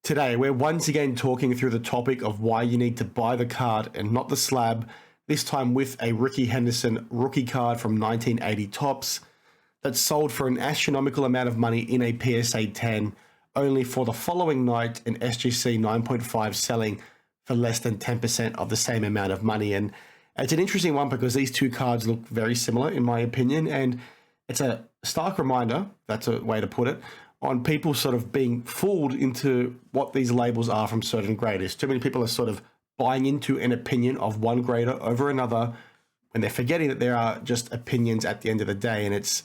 Today, we're once again talking through the topic of why you need to buy the card and not the slab, this time with a Ricky Henderson rookie card from 1980 Topps that sold for an astronomical amount of money in a PSA 10, only for the following night an SGC 9.5 selling for less than 10% of the same amount of money. And it's an interesting one because these two cards look very similar in my opinion, and it's a stark reminder, that's a way to put it, on people sort of being fooled into what these labels are from certain graders. Too many people are sort of buying into an opinion of one grader over another when they're forgetting that there are just opinions at the end of the day. And it's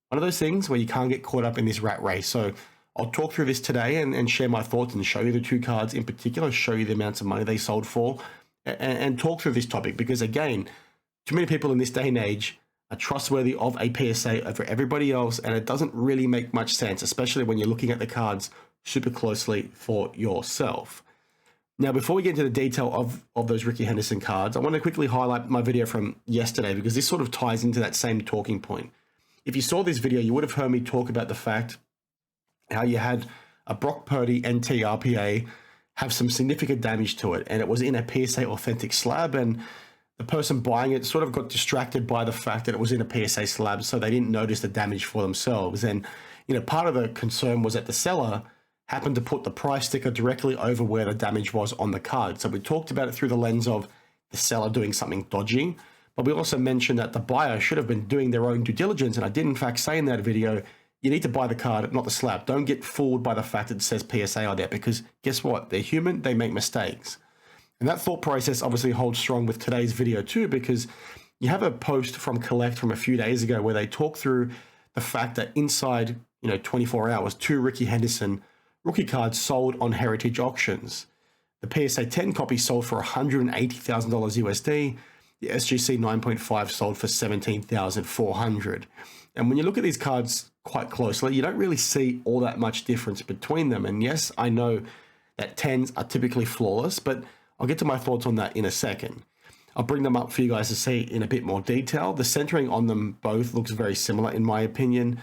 one of those things where you can't get caught up in this rat race. So I'll talk through this today and share my thoughts and show you the two cards in particular, show you the amounts of money they sold for, and talk through this topic because, again, too many people in this day and age are trustworthy of a PSA over everybody else, and it doesn't really make much sense, especially when you're looking at the cards super closely for yourself. Now, before we get into the detail of those Ricky Henderson cards, I want to quickly highlight my video from yesterday because this sort of ties into that same talking point. If you saw this video, you would have heard me talk about the fact how you had a Brock Purdy NT RPA have some significant damage to it, and it was in a PSA authentic slab, and the person buying it sort of got distracted by the fact that it was in a PSA slab, so they didn't notice the damage for themselves. And, part of the concern was that the seller happened to put the price sticker directly over where the damage was on the card. So we talked about it through the lens of the seller doing something dodgy, but we also mentioned that the buyer should have been doing their own due diligence. And I did in fact say in that video, you need to buy the card, not the slab. Don't get fooled by the fact that it says PSA on there, because guess what? They're human, they make mistakes. And that thought process obviously holds strong with today's video too, because you have a post from Collect from a few days ago where they talk through the fact that inside 24 hours, two Ricky Henderson rookie cards sold on Heritage Auctions. The PSA 10 copy sold for $180,000 USD. The SGC 9.5 sold for $17,400. And when you look at these cards quite closely, you don't really see all that much difference between them. And yes, I know that 10s are typically flawless, but I'll get to my thoughts on that in a second. I'll bring them up for you guys to see in a bit more detail. The centering on them both looks very similar in my opinion.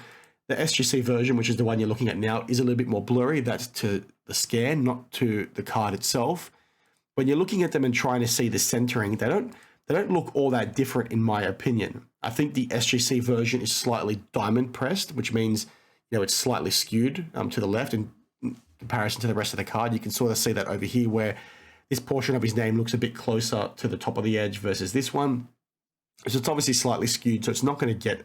The SGC version, which is the one you're looking at now, is a little bit more blurry. That's to the scan, not to the card itself. When you're looking at them and trying to see the centering, they don't look all that different in my opinion. I think the SGC version is slightly diamond pressed, which means it's slightly skewed to the left in comparison to the rest of the card. You can sort of see that over here where this portion of his name looks a bit closer to the top of the edge versus this one. So it's obviously slightly skewed, so it's not going to get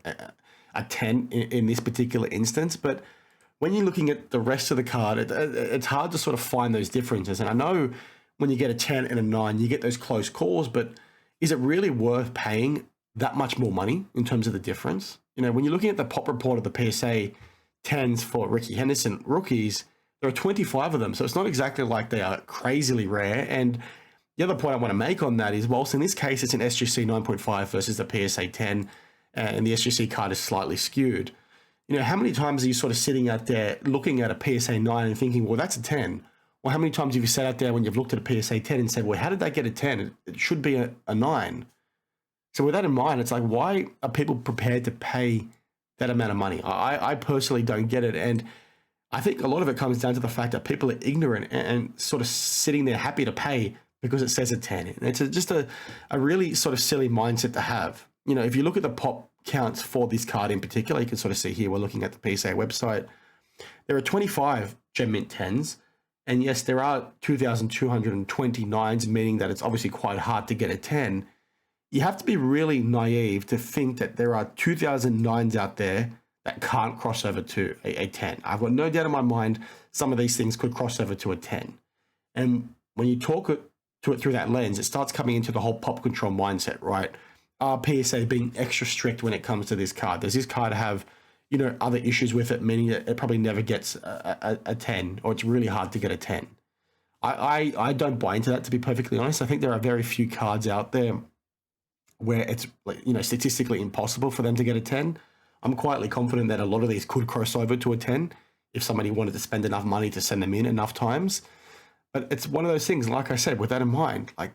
a 10 in this particular instance. But when you're looking at the rest of the card, it's hard to sort of find those differences. And I know when you get a 10 and a 9, you get those close calls, but is it really worth paying that much more money in terms of the difference? When you're looking at the pop report of the PSA 10s for Ricky Henderson rookies, there are 25 of them, so it's not exactly like they are crazily rare. And the other point I want to make on that is, whilst in this case it's an SGC 9.5 versus the PSA 10, and the SGC card is slightly skewed, how many times are you sort of sitting out there looking at a PSA 9 and thinking, well, that's a 10? Or how many times have you sat out there when you've looked at a PSA 10 and said, well, how did that get a 10? It should be a 9. So with that in mind, it's like, why are people prepared to pay that amount of money? I personally don't get it. And I think a lot of it comes down to the fact that people are ignorant and sort of sitting there happy to pay because it says a 10. And it's just a really sort of silly mindset to have. If you look at the pop counts for this card in particular, you can sort of see here, we're looking at the PSA website. There are 25 Gem Mint 10s. And yes, there are 2,229s, meaning that it's obviously quite hard to get a 10. You have to be really naive to think that there are 2,009s out there that can't cross over to a 10. I've got no doubt in my mind some of these things could cross over to a 10. And when you talk to it through that lens, it starts coming into the whole pop control mindset, right? Are PSA being extra strict when it comes to this card? Does this card have other issues with it, meaning that it probably never gets a 10, or it's really hard to get a 10? I don't buy into that, to be perfectly honest. I think there are very few cards out there where it's statistically impossible for them to get a 10. I'm quietly confident that a lot of these could cross over to a 10 if somebody wanted to spend enough money to send them in enough times. But it's one of those things, like I said, with that in mind, like,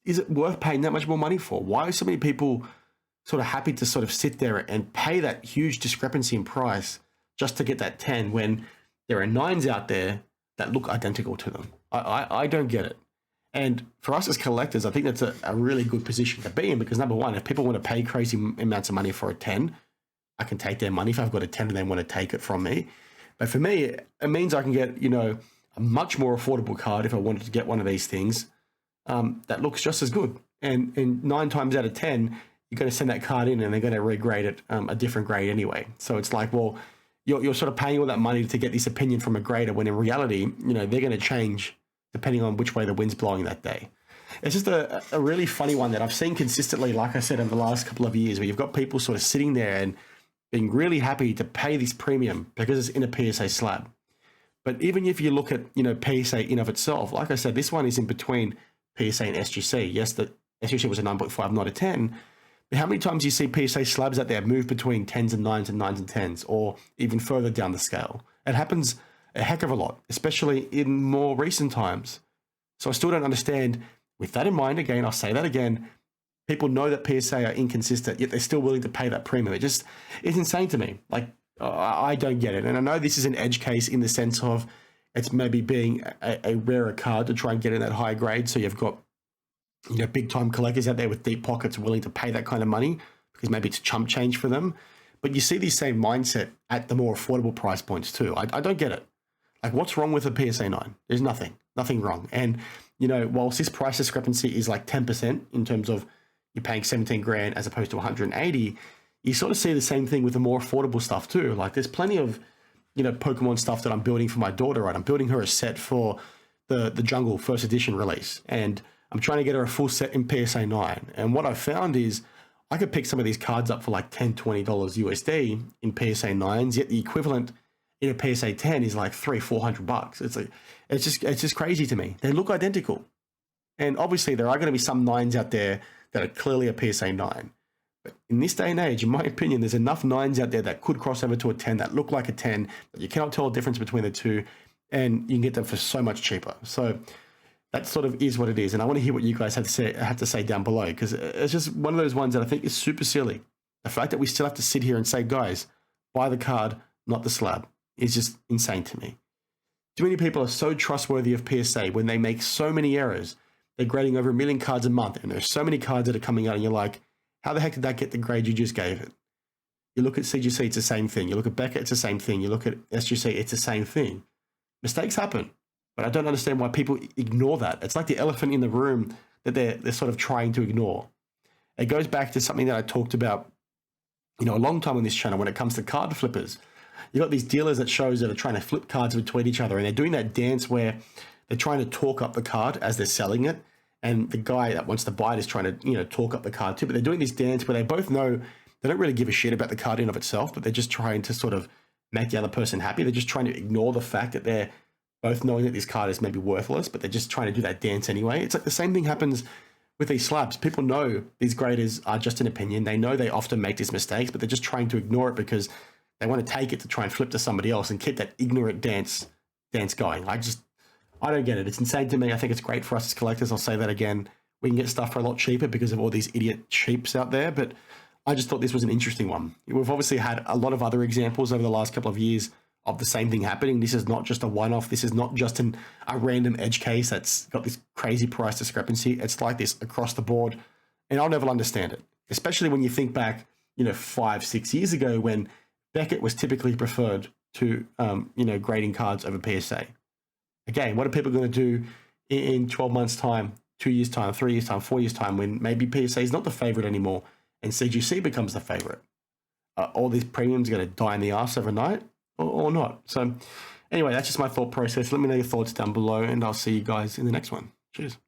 is it worth paying that much more money for? Why are so many people sort of happy to sort of sit there and pay that huge discrepancy in price just to get that 10 when there are 9s out there that look identical to them. I don't get it. And for us as collectors, I think that's a really good position to be in, because number one, if people want to pay crazy amounts of money for a 10, I can take their money if I've got a 10 and they want to take it from me. But for me, it means I can get, a much more affordable card if I wanted to get one of these things that looks just as good. And 9 times out of 10, you're going to send that card in and they're going to regrade it a different grade anyway. So it's like, well, you're sort of paying all that money to get this opinion from a grader, when in reality, they're going to change depending on which way the wind's blowing that day. It's just a really funny one that I've seen consistently, like I said, over the last couple of years, where you've got people sort of sitting there and being really happy to pay this premium because it's in a PSA slab. But even if you look at, PSA in of itself, like I said, this one is in between PSA and SGC. Yes, the SGC was a 9.5, not a 10. But how many times do you see PSA slabs out there move between 10s and 9s and 9s and 10s, or even further down the scale? It happens a heck of a lot, especially in more recent times. So I still don't understand. With that in mind, again, I'll say that again, people know that PSA are inconsistent, yet they're still willing to pay that premium. It's insane to me. Like, I don't get it. And I know this is an edge case in the sense of it's maybe being a rarer card to try and get in that high grade. So you've got, big time collectors out there with deep pockets willing to pay that kind of money because maybe it's chump change for them. But you see the same mindset at the more affordable price points too. I don't get it. Like, what's wrong with a PSA 9? There's nothing wrong. And, whilst this price discrepancy is like 10% in terms of you're paying 17 grand as opposed to 180, you sort of see the same thing with the more affordable stuff too. Like, there's plenty of, Pokemon stuff that I'm building for my daughter, right? I'm building her a set for the Jungle first edition release. And I'm trying to get her a full set in PSA 9. And what I found is I could pick some of these cards up for like $10, $20 USD in PSA 9s, yet the equivalent in a PSA 10 is like $300-400. It's just crazy to me. They look identical. And obviously there are going to be some 9s out there that are clearly a PSA 9. But in this day and age, in my opinion, there's enough 9s out there that could cross over to a 10 that look like a 10, but you cannot tell the difference between the two, and you can get them for so much cheaper. So that sort of is what it is. And I want to hear what you guys have to say down below, because it's just one of those ones that I think is super silly. The fact that we still have to sit here and say, guys, buy the card, not the slab, is just insane to me. Too many people are so trustworthy of PSA when they make so many errors. They're grading over 1 million cards a month, and there's so many cards that are coming out, and you're like, how the heck did that get the grade you just gave it? You look at CGC, it's the same thing. You look at Beckett, it's the same thing. You look at SGC, it's the same thing. Mistakes happen, but I don't understand why people ignore that. It's like the elephant in the room that they're sort of trying to ignore. It goes back to something that I talked about, a long time on this channel when it comes to card flippers. You got these dealers at shows that are trying to flip cards between each other, and they're doing that dance where they're trying to talk up the card as they're selling it. And the guy that wants to buy it is trying to, talk up the card too. But they're doing this dance where they both know they don't really give a shit about the card in of itself, but they're just trying to sort of make the other person happy. They're just trying to ignore the fact that they're both knowing that this card is maybe worthless, but they're just trying to do that dance anyway. It's like the same thing happens with these slabs. People know these graders are just an opinion. They know they often make these mistakes, but they're just trying to ignore it because they want to take it to try and flip to somebody else and keep that ignorant dance going. I don't get it. It's insane to me. I think it's great for us as collectors. I'll say that again. We can get stuff for a lot cheaper because of all these idiot cheaps out there, but I just thought this was an interesting one. We've obviously had a lot of other examples over the last couple of years of the same thing happening. This is not just a one-off. This is not just a random edge case that's got this crazy price discrepancy. It's like this across the board, and I'll never understand it, especially when you think back, 5-6 years ago when Beckett was typically preferred to, grading cards over PSA. Again, what are people going to do in 12 months' time, 2 years' time, 3 years' time, 4 years' time, when maybe PSA is not the favorite anymore and CGC becomes the favorite? All these premiums are going to die in the ass overnight or not? So anyway, that's just my thought process. Let me know your thoughts down below, and I'll see you guys in the next one. Cheers.